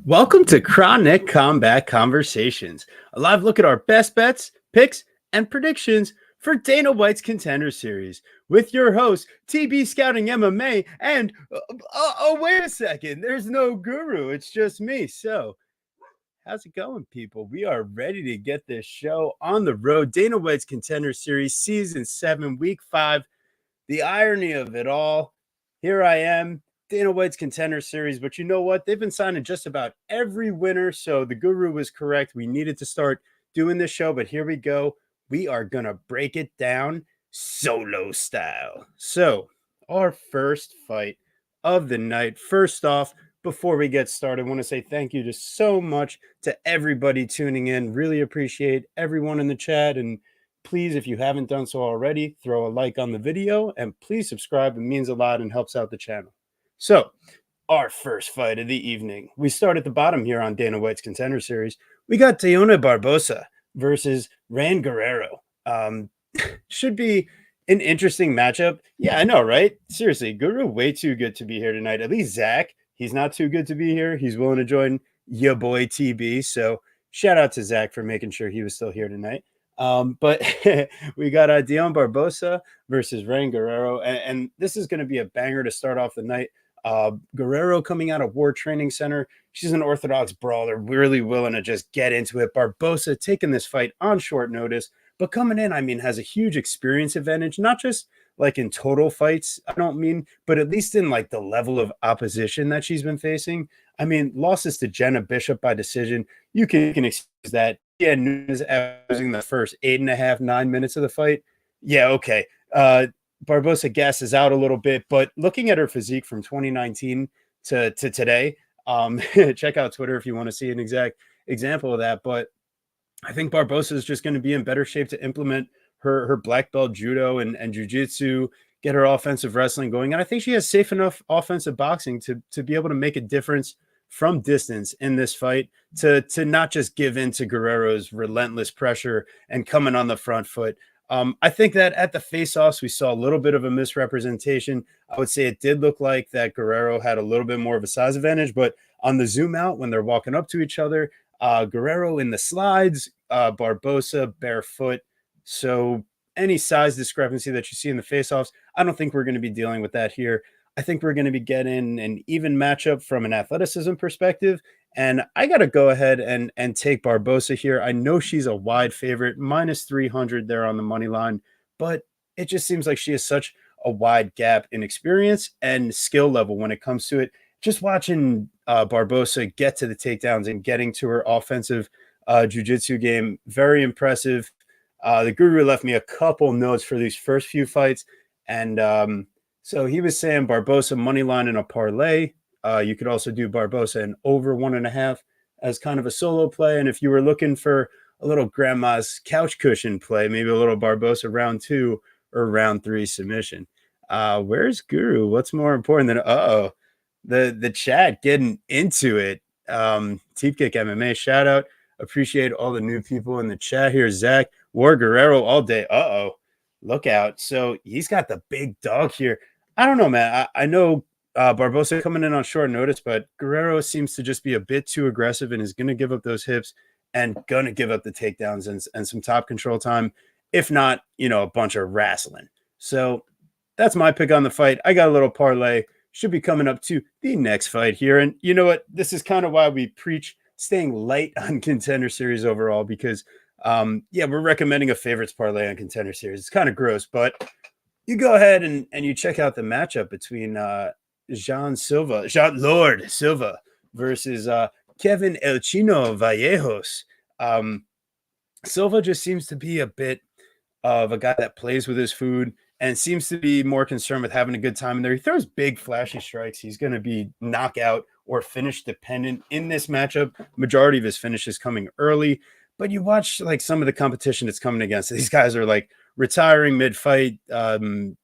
Welcome to Chronic Combat Conversations, a live look at our best bets, picks, and predictions for Dana White's Contender Series with your host, TB Scouting MMA. And wait a second, there's no guru, it's just me. So, how's it going, people? We are ready to get this show on the road. Dana White's Contender Series, Season 7, Week 5. The irony of it all, here I am, Dana White's Contender Series, but you know what? They've been signing just about every winner, so the guru was correct. We needed to start doing this show, but here we go. We are going to break it down solo style. So, our first fight of the night. First off, before we get started, I want to say thank you just so much to everybody tuning in. Really appreciate everyone in the chat, and please, if you haven't done so already, throw a like on the video and please subscribe. It means a lot and helps out the channel. So, our first fight of the evening. We start at the bottom here on Dana White's Contender Series. We got Dione Barbosa versus Rainn Guerrero. Should be an interesting matchup. Yeah, I know, right? Seriously, Guru way too good to be here tonight. At least Zach, he's not too good to be here. He's willing to join your boy TB. So shout out to Zach for making sure he was still here tonight. But we got Dione Barbosa versus Rainn Guerrero, and this is going to be a banger to start off the night. Guerrero coming out of War Training Center. She's an orthodox brawler, really willing to just get into it. Barbosa taking this fight on short notice, but coming in, I mean, has a huge experience advantage, not just like in total fights, I don't mean, but at least in like the level of opposition that she's been facing. I mean, losses to Jenna Bishop by decision, you can excuse that. Yeah, Nunes using the first 8.5, 9 minutes of the fight. Yeah, okay. Barbosa gasses out a little bit, but looking at her physique from 2019 to today, check out Twitter if you want to see an exact example of that. But I think Barbosa is just going to be in better shape to implement her black belt judo and jiu-jitsu, get her offensive wrestling going. And I think she has safe enough offensive boxing to be able to make a difference from distance in this fight, to not just give in to Guerrero's relentless pressure and coming on the front foot. I think that at the face-offs, we saw a little bit of a misrepresentation. I would say it did look like that Guerrero had a little bit more of a size advantage, but on the zoom out, when they're walking up to each other, Guerrero in the slides, Barbosa barefoot. So any size discrepancy that you see in the face-offs, I don't think we're going to be dealing with that here. I think we're going to be getting an even matchup from an athleticism perspective. And I got to go ahead and take Barbosa here. I know she's a wide favorite, minus 300 there on the money line, but it just seems like she has such a wide gap in experience and skill level when it comes to it. Just watching Barbosa get to the takedowns and getting to her offensive jiu-jitsu game, very impressive. The guru left me a couple notes for these first few fights, and so he was saying Barbosa money line in a parlay. You could also do Barbosa and over 1.5 as kind of a solo play. And if you were looking for a little grandma's couch cushion play, maybe a little Barbosa round 2 or round 3 submission. Where's Guru? What's more important than the chat getting into it? Teep Kick MMA shout out. Appreciate all the new people in the chat here. Zach, War Guerrero all day. Look out. So he's got the big dog here. I don't know, man. I know Barbosa coming in on short notice, but Guerrero seems to just be a bit too aggressive and is going to give up those hips and going to give up the takedowns and some top control time, if not, a bunch of wrestling. So that's my pick on the fight. I got a little parlay. Should be coming up to the next fight here. And you know what? This is kind of why we preach staying light on Contender Series overall, because we're recommending a favorites parlay on Contender Series. It's kind of gross, but you go ahead and you check out the matchup between Lord Silva versus Kevin El Chino Vallejos. Silva just seems to be a bit of a guy that plays with his food and seems to be more concerned with having a good time in there. He throws big flashy strikes. He's going to be knockout or finish dependent in this matchup. Majority of his finishes coming early, but you watch like some of the competition it's coming against. These guys are like retiring mid-fight, kind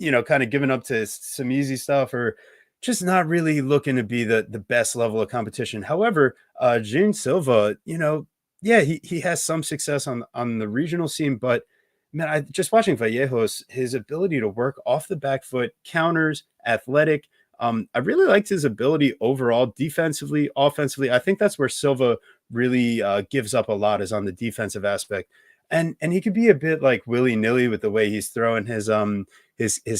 of giving up to some easy stuff or just not really looking to be the best level of competition. However, Gene Silva, he has some success on the regional scene, but man, just watching Vallejos, his ability to work off the back foot, counters, athletic, I really liked his ability overall, defensively, offensively. I think that's where Silva really gives up a lot, is on the defensive aspect. And he could be a bit like willy-nilly with the way he's throwing his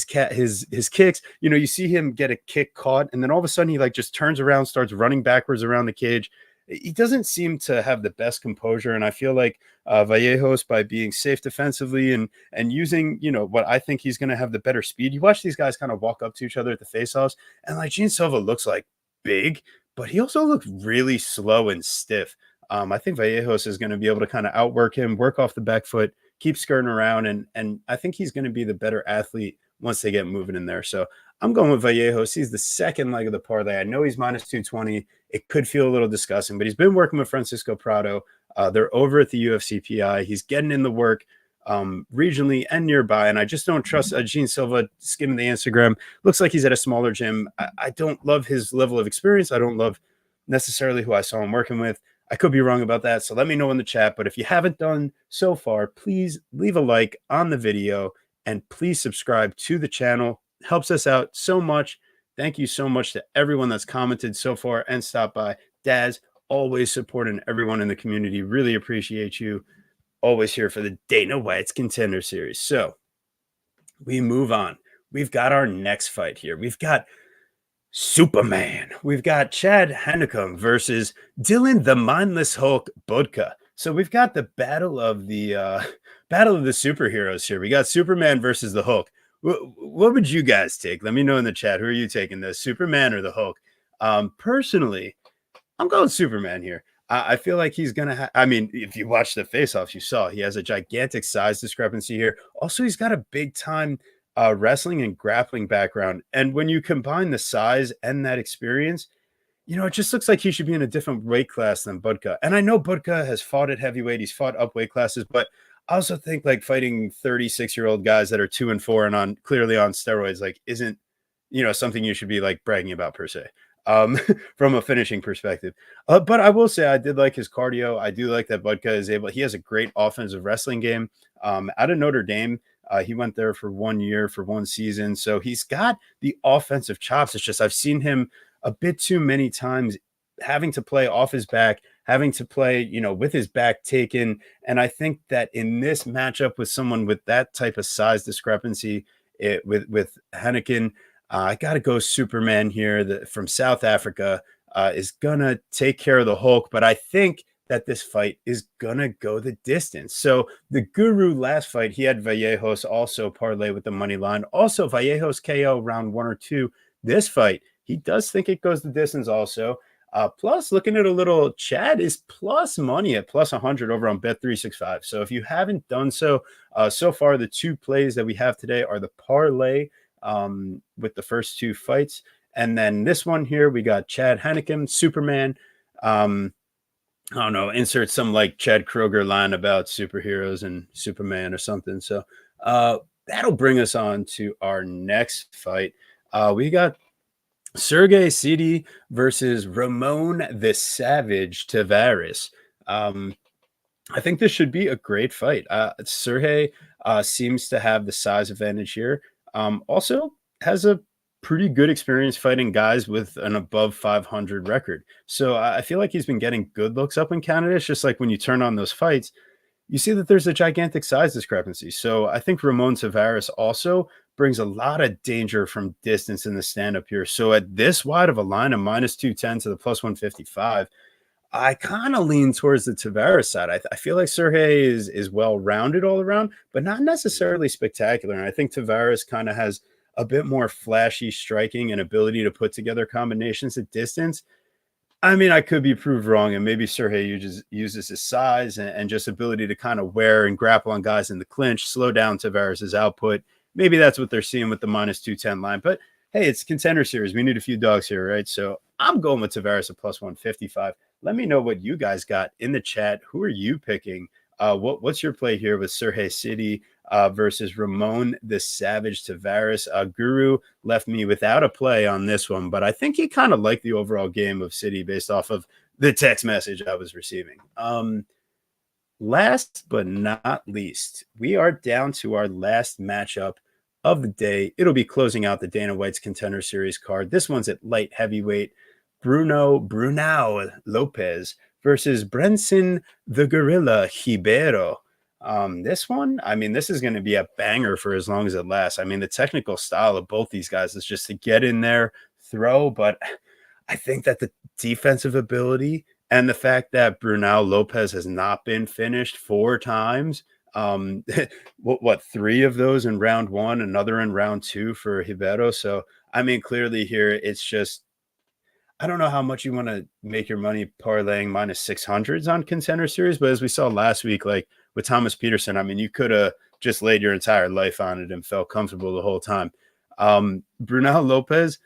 kicks. You know, you see him get a kick caught, and then all of a sudden he like just turns around, starts running backwards around the cage. He doesn't seem to have the best composure, and I feel like Vallejos, by being safe defensively and using, you know, what I think he's going to have the better speed. You watch these guys kind of walk up to each other at the faceoffs, and like Gene Silva looks like big, but he also looks really slow and stiff. I think Vallejos is going to be able to kind of outwork him, work off the back foot, keep skirting around, and I think he's going to be the better athlete once they get moving in there. So I'm going with Vallejos. He's the second leg of the parlay. I know he's minus 220. It could feel a little disgusting, but he's been working with Francisco Prado. They're over at the UFC PI. He's getting in the work regionally and nearby, and I just don't trust Gene Silva. Skimming the Instagram, looks like he's at a smaller gym. I don't love his level of experience. I don't love necessarily who I saw him working with. I could be wrong about that, so let me know in the chat. But if you haven't done so far, please leave a like on the video and please subscribe to the channel. It helps us out so much. Thank you so much to everyone that's commented so far and stopped by. Daz, always supporting everyone in the community. Really appreciate you. Always here for the Dana White's Contender Series. So we move on. We've got our next fight here. We've got Superman. We've got Chad Hanekom versus Dylan the Mindless Hulk Budka. So we've got the battle of the superheroes here. We got Superman versus the Hulk. What would you guys take? Let me know in the chat. Who are you taking, the Superman or the Hulk? Personally, I'm going Superman here. I feel like he's going to I mean, if you watch the face-offs, you saw he has a gigantic size discrepancy here. Also, he's got a big-time wrestling and grappling background. And when you combine the size and that experience, you know, it just looks like he should be in a different weight class than Budka. And I know Budka has fought at heavyweight. He's fought up weight classes, but I also think like fighting 36-year-old guys that are 2-4 and on clearly on steroids, like isn't, you know, something you should be like bragging about per se. From a finishing perspective. But I will say I did like his cardio. I do like that Budka is able, he has a great offensive wrestling game. Out of Notre Dame, he went there for 1 year, for 1 season. So he's got the offensive chops. It's just I've seen him a bit too many times having to play off his back, having to play, you know, with his back taken. And I think that in this matchup with someone with that type of size discrepancy, with Heineken, I got to go Superman here from South Africa, is going to take care of the Hulk. But I think that this fight is going to go the distance. So the Guru last fight, he had Vallejos also parlay with the money line. Also, Vallejos KO round 1 or 2. This fight, he does think it goes the distance also. Plus, looking at a little, Chad is plus money at plus 100 over on Bet365. So if you haven't done so, so far the 2 plays that we have today are the parlay with the first 2 fights. And then this one here, we got Chad Hanekom, Superman. I don't know, insert some like Chad Kroger line about superheroes and Superman or something. So that'll bring us on to our next fight. We got Serhiy Sidey versus Ramon the Savage Tavares. I think this should be a great fight. Serhiy seems to have the size advantage here. Also has a pretty good experience fighting guys with an above 500 record. So I feel like he's been getting good looks up in Canada. It's just like when you turn on those fights, you see that there's a gigantic size discrepancy. So I think Ramon Taveras also brings a lot of danger from distance in the stand-up here. So at this wide of a line of minus 210 to the plus 155, I kind of lean towards the Tavares side. I feel like Serhiy is well-rounded all around, but not necessarily spectacular. And I think Tavares kind of has a bit more flashy striking and ability to put together combinations at distance. I mean, I could be proved wrong, and maybe Serhiy uses his size and just ability to kind of wear and grapple on guys in the clinch, slow down Tavares' output. Maybe that's what they're seeing with the minus 210 line. But hey, it's Contender Series. We need a few dogs here, right? So I'm going with Tavares at plus 155. Let me know what you guys got in the chat. Who are you picking? What's your play here with Serhiy Sidey versus Ramon the Savage Tavares? Guru left me without a play on this one, but I think he kind of liked the overall game of Sidey based off of the text message I was receiving. Last but not least, we are down to our last matchup of the day. It'll be closing out the Dana White's Contender Series card. This one's at light heavyweight. Bruno Lopez versus Brendson the Gorilla Hibero. This one, I mean, this is going to be a banger for as long as it lasts. I mean, the technical style of both these guys is just to get in there, throw, but I think that the defensive ability and the fact that Bruno Lopez has not been finished 4 times, um, what 3 of those in round 1, another in round 2 for Hibero. So, I mean, clearly here it's just I don't know how much you want to make your money parlaying minus 600s on Contender Series, but as we saw last week, like with Thomas Peterson, I mean, you could have just laid your entire life on it and felt comfortable the whole time. Bruno Lopez,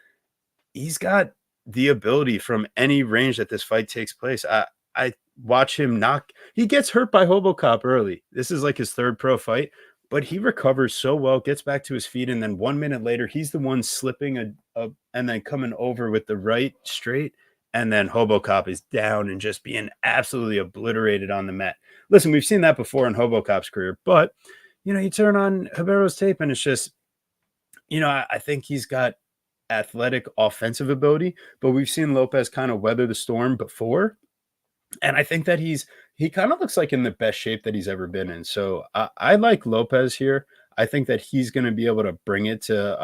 he's got the ability from any range that this fight takes place. I watch him knock. He gets hurt by Hobocop early. This is like his 3rd pro fight, but he recovers so well, gets back to his feet, and then 1 minute later, he's the one slipping and then coming over with the right straight, and then Hobocop is down and just being absolutely obliterated on the mat. Listen, we've seen that before in Hobocop's career, but you turn on Hibero's tape and it's just, I think he's got athletic offensive ability, but we've seen Lopez kind of weather the storm before. And I think that he kind of looks like in the best shape that he's ever been in. So I like Lopez here. I think that he's going to be able to bring it to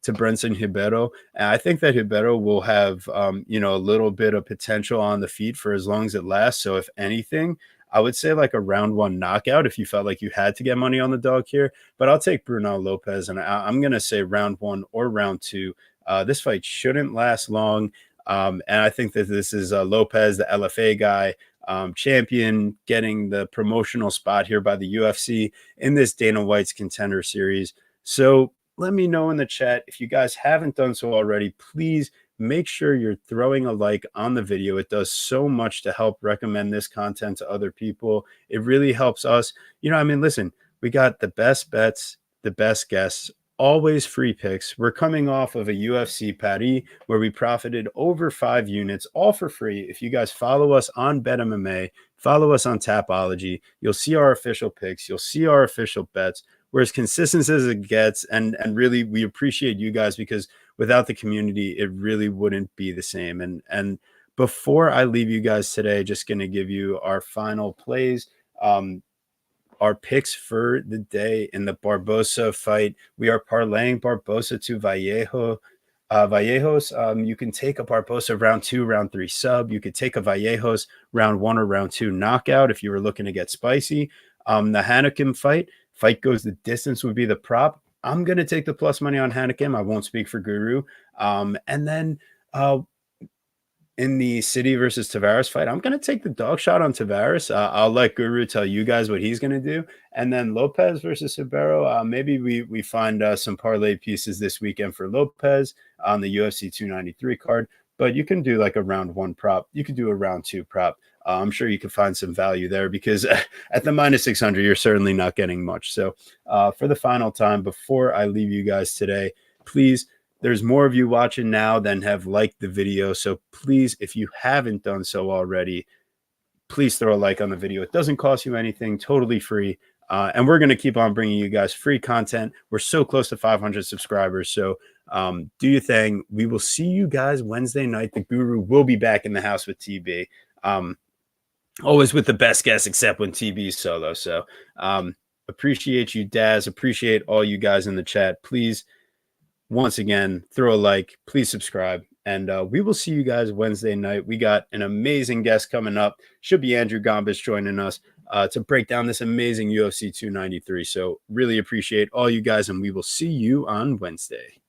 Brendson Ribeiro. And I think that Hibero will have a little bit of potential on the feet for as long as it lasts. So if anything, I would say like a round 1 knockout if you felt like you had to get money on the dog here. But I'll take Bruno Lopez, and I'm going to say round 1 or round 2. This fight shouldn't last long. And I think that this is Lopez, the LFA guy, champion, getting the promotional spot here by the UFC in this Dana White's Contender Series. So let me know in the chat. If you guys haven't done so already, please make sure you're throwing a like on the video. It does so much to help recommend this content to other people. It really helps us. Listen, we got the best bets, the best guests, always free picks. We're coming off of a UFC Paris where we profited over 5 units, all for free. If you guys follow us on BetMMA, follow us on Tapology, you'll see our official picks, you'll see our official bets. We're as consistent as it gets, and really we appreciate you guys, because without the community, it really wouldn't be the same. And before I leave you guys today, just going to give you our final plays. Our picks for the day in the Barbosa fight. We are parlaying Barbosa to Vallejo. Vallejos. You can take a Barbosa round 2, round 3 sub. You could take a Vallejos round 1 or round 2 knockout if you were looking to get spicy. The Hanekom fight goes the distance would be the prop. I'm going to take the plus money on Hanekom. I won't speak for Guru. And then in the City versus Tavares fight, I'm going to take the dog shot on Tavares. I'll let Guru tell you guys what he's going to do. And then Lopez versus Hibero, maybe we find some parlay pieces this weekend for Lopez on the UFC 293 card. But you can do like a round 1 prop. You could do a round 2 prop. I'm sure you can find some value there, because at the minus 600, you're certainly not getting much. So for the final time, before I leave you guys today, please, there's more of you watching now than have liked the video. So please, if you haven't done so already, please throw a like on the video. It doesn't cost you anything, totally free. And we're going to keep on bringing you guys free content. We're so close to 500 subscribers. So do your thing. We will see you guys Wednesday night. The Guru will be back in the house with TB. Always with the best guests, except when TB's solo. So appreciate you, Daz. Appreciate all you guys in the chat. Please, once again, throw a like. Please subscribe. And we will see you guys Wednesday night. We got an amazing guest coming up. Should be Andrew Gombis joining us to break down this amazing UFC 293. So really appreciate all you guys, and we will see you on Wednesday.